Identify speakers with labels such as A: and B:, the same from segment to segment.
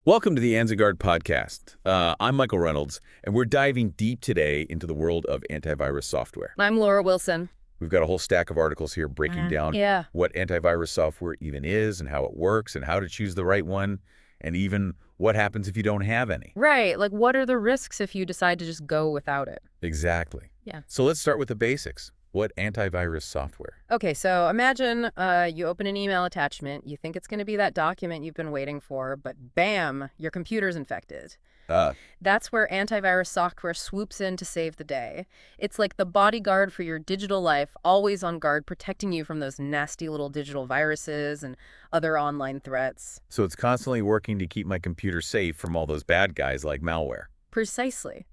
A: Welcome to the AnzenGuard Podcast. I'm Michael Reynolds, and we're diving deep today into the world of antivirus software.
B: I'm Laura Wilson.
A: We've got a whole stack of articles here breaking down what antivirus software even is and how it works and how to choose the right one, and even what happens if you don't have any.
B: Right, like what are the risks if you decide to just go without it?
A: Exactly.
B: Yeah.
A: So let's start with the basics. What antivirus software?
B: Okay, so imagine you open an email attachment, you think it's going to be that document you've been waiting for, but bam, your computer's infected. That's where antivirus software swoops in to save the day. It's like the bodyguard for your digital life, always on guard, protecting you from those nasty little digital viruses and other online threats.
A: So it's constantly working to keep my computer safe from all those bad guys like malware.
B: Precisely.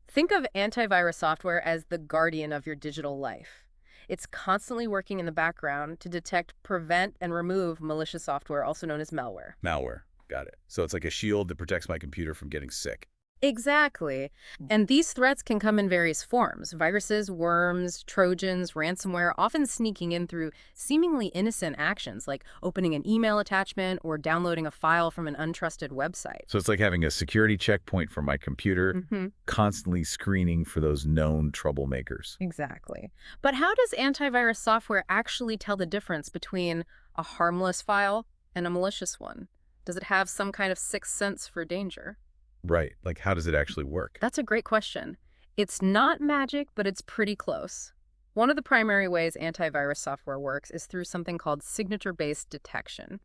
B: Think of antivirus software as the guardian of your digital life. It's constantly working in the background to detect, prevent, and remove malicious software, also known as malware.
A: Malware. Got it. So it's like a shield that protects my computer from getting sick.
B: Exactly. And these threats can come in various forms. Viruses, worms, trojans, ransomware, often sneaking in through seemingly innocent actions like opening an email attachment or downloading a file from an untrusted website.
A: So it's like having a security checkpoint for my computer, constantly screening for those known troublemakers.
B: Exactly. But how does antivirus software actually tell the difference between a harmless file and a malicious one? Does it have some kind of sixth sense for danger?
A: Right. Like, how does it actually work?
B: That's a great question. It's not magic, but it's pretty close. One of the primary ways antivirus software works is through something called signature-based detection.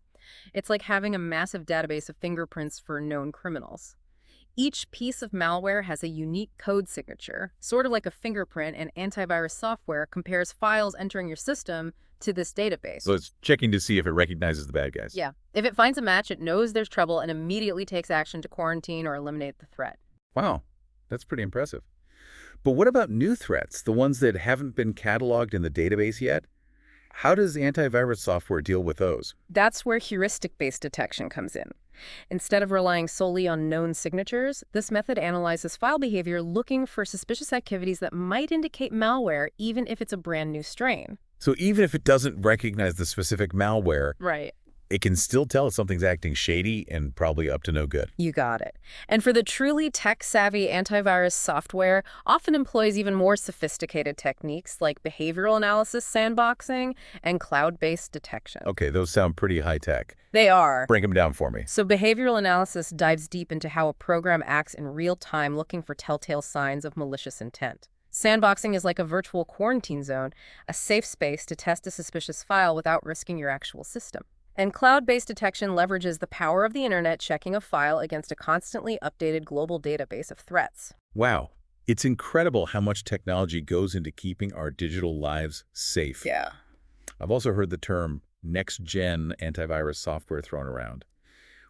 B: It's like having a massive database of fingerprints for known criminals. Each piece of malware has a unique code signature, sort of like a fingerprint, and antivirus software compares files entering your system to this database.
A: So it's checking to see if it recognizes the bad guys.
B: Yeah. If it finds a match, it knows there's trouble and immediately takes action to quarantine or eliminate the threat.
A: Wow. That's pretty impressive. But what about new threats, the ones that haven't been cataloged in the database yet? How does antivirus software deal with those?
B: That's where heuristic-based detection comes in. Instead of relying solely on known signatures, this method analyzes file behavior looking for suspicious activities that might indicate malware, even if it's a brand new strain.
A: So even if it doesn't recognize the specific malware,
B: Right.
A: it can still tell if something's acting shady and probably up to no good.
B: You got it. And for the truly tech-savvy, antivirus software often employs even more sophisticated techniques like behavioral analysis, sandboxing, and cloud-based detection.
A: Okay, those sound pretty high-tech.
B: They are.
A: Break them down for me.
B: So behavioral analysis dives deep into how a program acts in real time, looking for telltale signs of malicious intent. Sandboxing is like a virtual quarantine zone, a safe space to test a suspicious file without risking your actual system. And cloud-based detection leverages the power of the internet checking a file against a constantly updated global database of threats.
A: Wow. It's incredible how much technology goes into keeping our digital lives safe.
B: Yeah.
A: I've also heard the term next-gen antivirus software thrown around.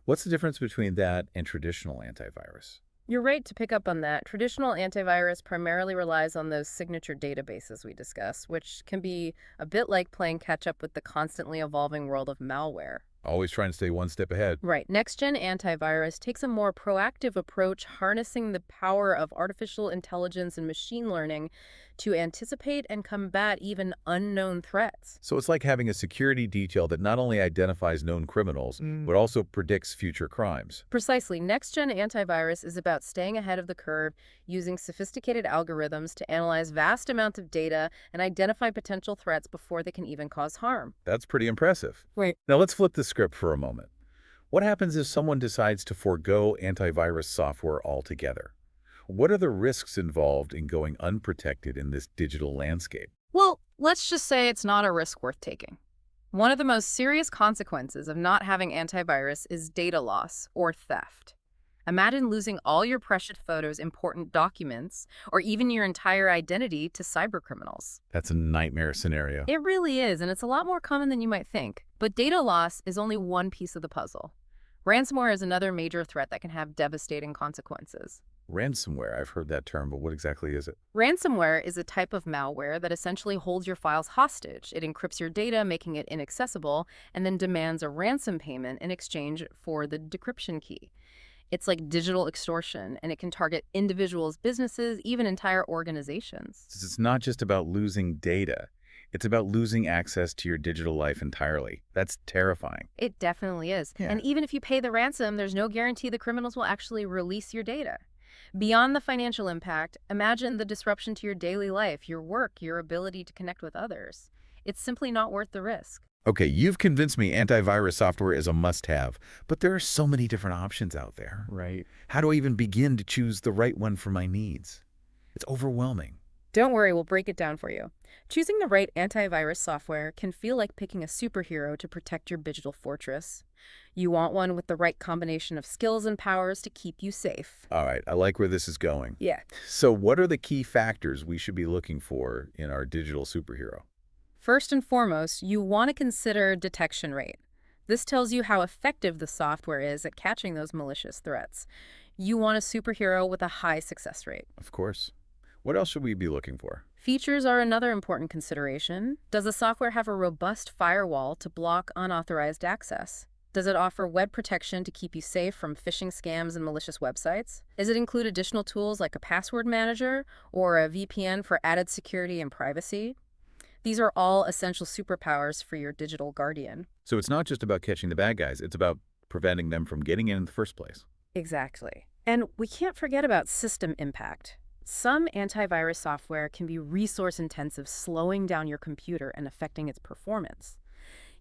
A: What's the difference between that and traditional antivirus?
B: You're right to pick up on that. Traditional antivirus primarily relies on those signature databases we discussed, which can be a bit like playing catch-up with the constantly evolving world of malware.
A: Always trying to stay one step ahead.
B: Right. Next-gen antivirus takes a more proactive approach, harnessing the power of artificial intelligence and machine learning to anticipate and combat even unknown threats.
A: So it's like having a security detail that not only identifies known criminals, but also predicts future crimes.
B: Precisely. Next-gen antivirus is about staying ahead of the curve, using sophisticated algorithms to analyze vast amounts of data and identify potential threats before they can even cause harm.
A: That's pretty impressive.
B: Right.
A: Now let's flip the script for a moment. What happens if someone decides to forego antivirus software altogether? What are the risks involved in going unprotected in this digital landscape?
B: Well, let's just say it's not a risk worth taking. One of the most serious consequences of not having antivirus is data loss or theft. Imagine losing all your precious photos, important documents, or even your entire identity to cybercriminals.
A: That's a nightmare scenario.
B: It really is, and it's a lot more common than you might think. But data loss is only one piece of the puzzle. Ransomware is another major threat that can have devastating consequences.
A: Ransomware, I've heard that term, but what exactly is it?
B: Ransomware is a type of malware that essentially holds your files hostage. It encrypts your data, making it inaccessible, and then demands a ransom payment in exchange for the decryption key. It's like digital extortion, and it can target individuals, businesses, even entire organizations.
A: It's not just about losing data. It's about losing access to your digital life entirely. That's terrifying.
B: It definitely is.
A: Yeah.
B: And even if you pay the ransom, there's no guarantee the criminals will actually release your data. Beyond the financial impact, imagine the disruption to your daily life, your work, your ability to connect with others. It's simply not worth the risk.
A: Okay, you've convinced me antivirus software is a must-have, but there are so many different options out there.
C: Right.
A: How do I even begin to choose the right one for my needs? It's overwhelming.
B: Don't worry, we'll break it down for you. Choosing the right antivirus software can feel like picking a superhero to protect your digital fortress. You want one with the right combination of skills and powers to keep you safe.
A: All right, I like where this is going.
B: Yeah.
A: So what are the key factors we should be looking for in our digital superhero?
B: First and foremost, you want to consider detection rate. This tells you how effective the software is at catching those malicious threats. You want a superhero with a high success rate.
A: Of course. What else should we be looking for?
B: Features are another important consideration. Does the software have a robust firewall to block unauthorized access? Does it offer web protection to keep you safe from phishing scams and malicious websites? Does it include additional tools like a password manager or a VPN for added security and privacy? These are all essential superpowers for your digital guardian.
A: So it's not just about catching the bad guys, it's about preventing them from getting in the first place.
B: Exactly. And we can't forget about system impact. Some antivirus software can be resource-intensive, slowing down your computer and affecting its performance.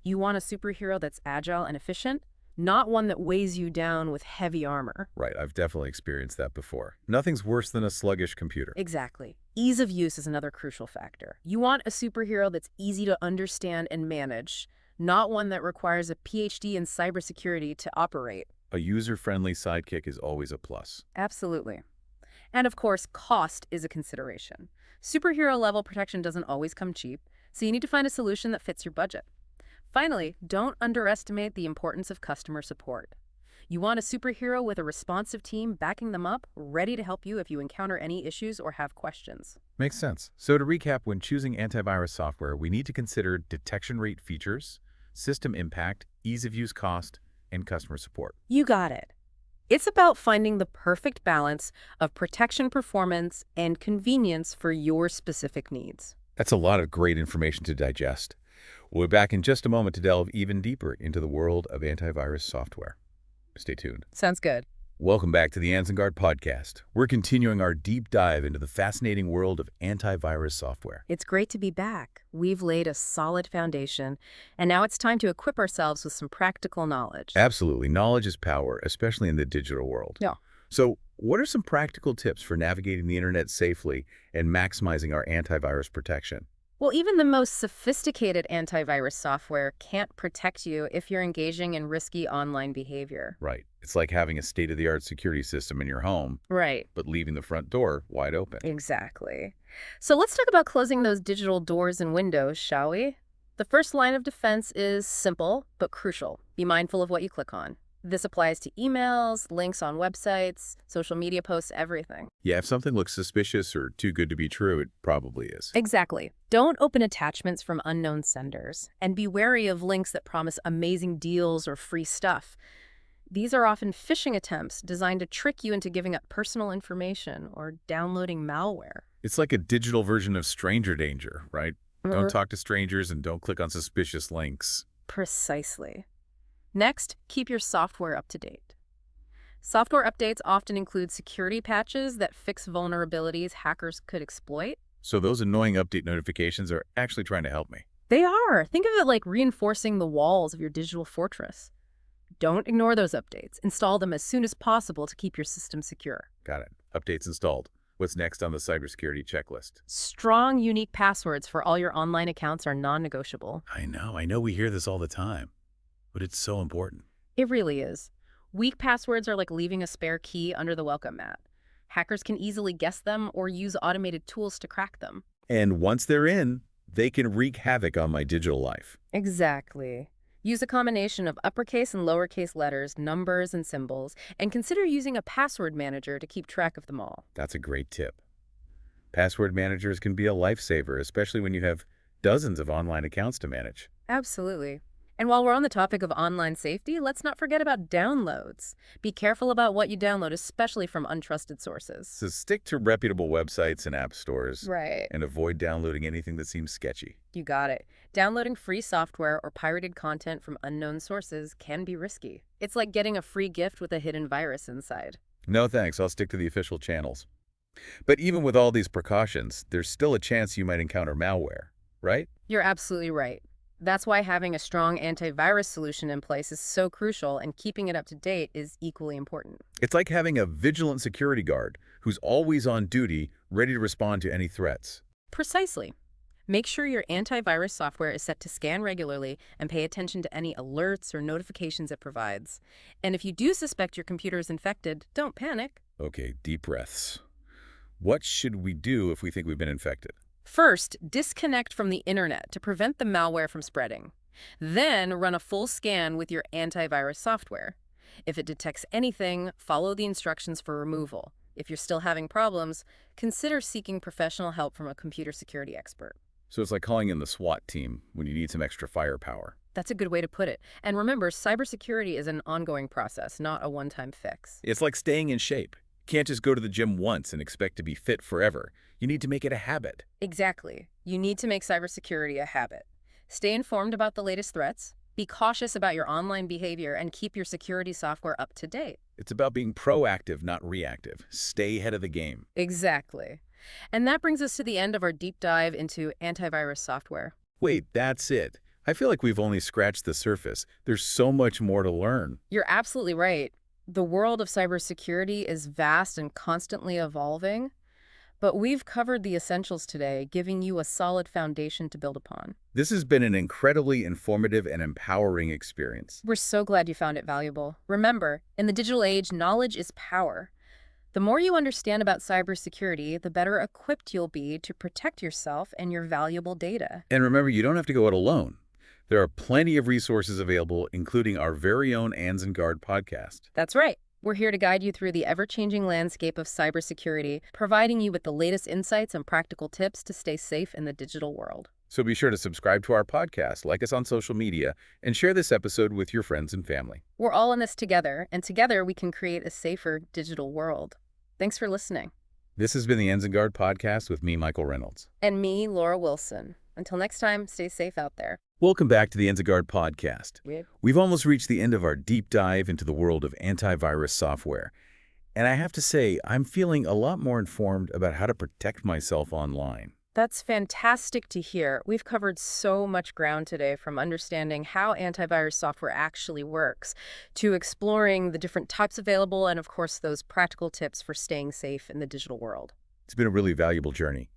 B: You want a superhero that's agile and efficient, not one that weighs you down with heavy armor.
A: Right, I've definitely experienced that before. Nothing's worse than a sluggish computer.
B: Exactly. Ease of use is another crucial factor. You want a superhero that's easy to understand and manage, not one that requires a PhD in cybersecurity to operate.
A: A user-friendly sidekick is always a plus.
B: Absolutely. And of course, cost is a consideration. Superhero-level protection doesn't always come cheap, so you need to find a solution that fits your budget. Finally, don't underestimate the importance of customer support. You want a superhero with a responsive team backing them up, ready to help you if you encounter any issues or have questions.
A: Makes sense. So to recap, when choosing antivirus software, we need to consider detection rate features, system impact, ease of use cost, and customer support.
B: You got it. It's about finding the perfect balance of protection performance and convenience for your specific needs.
A: That's a lot of great information to digest. We'll be back in just a moment to delve even deeper into the world of antivirus software. Stay tuned.
B: Sounds good.
A: Welcome back to the AnzenGuard Podcast. We're continuing our deep dive into the fascinating world of antivirus software.
B: It's great to be back. We've laid a solid foundation, and now it's time to equip ourselves with some practical knowledge.
A: Absolutely. Knowledge is power, especially in the digital world.
B: Yeah.
A: So what are some practical tips for navigating the internet safely and maximizing our antivirus protection?
B: Well, even the most sophisticated antivirus software can't protect you if you're engaging in risky online behavior.
A: Right. It's like having a state-of-the-art security system in your home,
B: Right.
A: but leaving the front door wide open.
B: Exactly. So let's talk about closing those digital doors and windows, shall we? The first line of defense is simple but crucial. Be mindful of what you click on. This applies to emails, links on websites, social media posts, everything.
A: Yeah, if something looks suspicious or too good to be true, it probably is.
B: Exactly. Don't open attachments from unknown senders, and be wary of links that promise amazing deals or free stuff. These are often phishing attempts designed to trick you into giving up personal information or downloading malware.
A: It's like a digital version of stranger danger, right? Don't talk to strangers and don't click on suspicious links.
B: Precisely. Next, keep your software up to date. Software updates often include security patches that fix vulnerabilities hackers could exploit.
A: So those annoying update notifications are actually trying to help me.
B: They are. Think of it like reinforcing the walls of your digital fortress. Don't ignore those updates. Install them as soon as possible to keep your system secure.
A: Got it. Updates installed. What's next on the cybersecurity checklist?
B: Strong, unique passwords for all your online accounts are non-negotiable.
A: I know we hear this all the time, but it's so important.
B: It really is. Weak passwords are like leaving a spare key under the welcome mat. Hackers can easily guess them or use automated tools to crack them.
A: And once they're in, they can wreak havoc on my digital life.
B: Exactly. Use a combination of uppercase and lowercase letters, numbers, and symbols, and consider using a password manager to keep track of them all.
A: That's a great tip. Password managers can be a lifesaver, especially when you have dozens of online accounts to manage.
B: Absolutely. And while we're on the topic of online safety, let's not forget about downloads. Be careful about what you download, especially from untrusted sources.
A: So stick to reputable websites and app stores
B: Right.
A: and avoid downloading anything that seems sketchy.
B: You got it. Downloading free software or pirated content from unknown sources can be risky. It's like getting a free gift with a hidden virus inside.
A: No thanks, I'll stick to the official channels. But even with all these precautions, there's still a chance you might encounter malware, right?
B: You're absolutely right. That's why having a strong antivirus solution in place is so crucial, and keeping it up to date is equally important.
A: It's like having a vigilant security guard who's always on duty, ready to respond to any threats.
B: Precisely. Make sure your antivirus software is set to scan regularly and pay attention to any alerts or notifications it provides. And if you do suspect your computer is infected, don't panic.
A: Okay, deep breaths. What should we do if we think we've been infected?
B: First, disconnect from the internet to prevent the malware from spreading. Then, run a full scan with your antivirus software. If it detects anything, follow the instructions for removal. If you're still having problems, consider seeking professional help from a computer security expert.
A: So it's like calling in the SWAT team when you need some extra firepower.
B: That's a good way to put it. And remember, cybersecurity is an ongoing process, not a one-time fix.
A: It's like staying in shape. You can't just go to the gym once and expect to be fit forever. You need to make it a habit.
B: Exactly. You need to make cybersecurity a habit. Stay informed about the latest threats, be cautious about your online behavior, and keep your security software up to date.
A: It's about being proactive, not reactive. Stay ahead of the game.
B: Exactly. And that brings us to the end of our deep dive into antivirus software.
A: Wait, that's it. I feel like we've only scratched the surface. There's so much more to learn.
B: You're absolutely right. The world of cybersecurity is vast and constantly evolving, but we've covered the essentials today, giving you a solid foundation to build upon.
A: This has been an incredibly informative and empowering experience.
B: We're so glad you found it valuable. Remember, in the digital age, knowledge is power. The more you understand about cybersecurity, the better equipped you'll be to protect yourself and your valuable data.
A: And remember, you don't have to go it alone. There are plenty of resources available, including our very own AnzenGuard podcast.
B: That's right. We're here to guide you through the ever-changing landscape of cybersecurity, providing you with the latest insights and practical tips to stay safe in the digital world.
A: So be sure to subscribe to our podcast, like us on social media, and share this episode with your friends and family.
B: We're all in this together, and together we can create a safer digital world. Thanks for listening.
A: This has been the AnzenGuard Podcast with me, Michael Reynolds.
B: And me, Laura Wilson. Until next time, stay safe out there.
A: Welcome back to the AnzenGuard Podcast.
B: Weird.
A: We've almost reached the end of our deep dive into the world of antivirus software. And I have to say, I'm feeling a lot more informed about how to protect myself online.
B: That's fantastic to hear. We've covered so much ground today, from understanding how antivirus software actually works to exploring the different types available and, of course, those practical tips for staying safe in the digital world.
A: It's been a really valuable journey.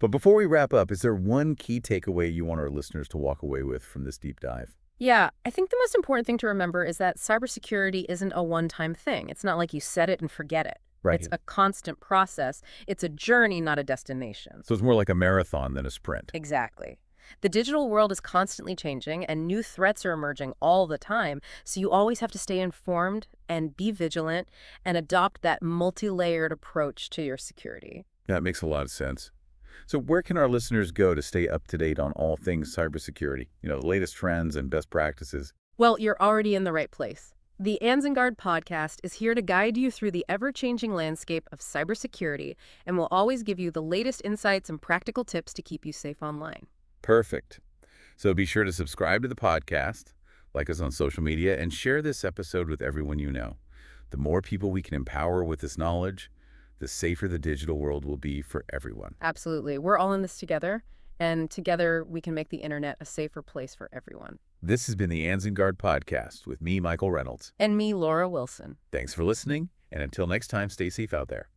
A: But before we wrap up, is there one key takeaway you want our listeners to walk away with from this deep dive?
B: Yeah, I think the most important thing to remember is that cybersecurity isn't a one-time thing. It's not like you set it and forget it.
A: Right.
B: It's a constant process. It's a journey, not a destination.
A: So it's more like a marathon than a sprint.
B: Exactly. The digital world is constantly changing, and new threats are emerging all the time, so you always have to stay informed and be vigilant and adopt that multi-layered approach to your security.
A: That makes a lot of sense. So where can our listeners go to stay up to date on all things cybersecurity? You know, the latest trends and best practices.
B: Well, you're already in the right place. The AnzenGuard Podcast is here to guide you through the ever-changing landscape of cybersecurity, and will always give you the latest insights and practical tips to keep you safe online.
A: Perfect. So be sure to subscribe to the podcast, like us on social media, and share this episode with everyone you know. The more people we can empower with this knowledge, the safer the digital world will be for everyone.
B: Absolutely. We're all in this together, and together we can make the internet a safer place for everyone.
A: This has been the AnzenGuard Podcast with me, Michael Reynolds.
B: And me, Laura Wilson.
A: Thanks for listening, and until next time, stay safe out there.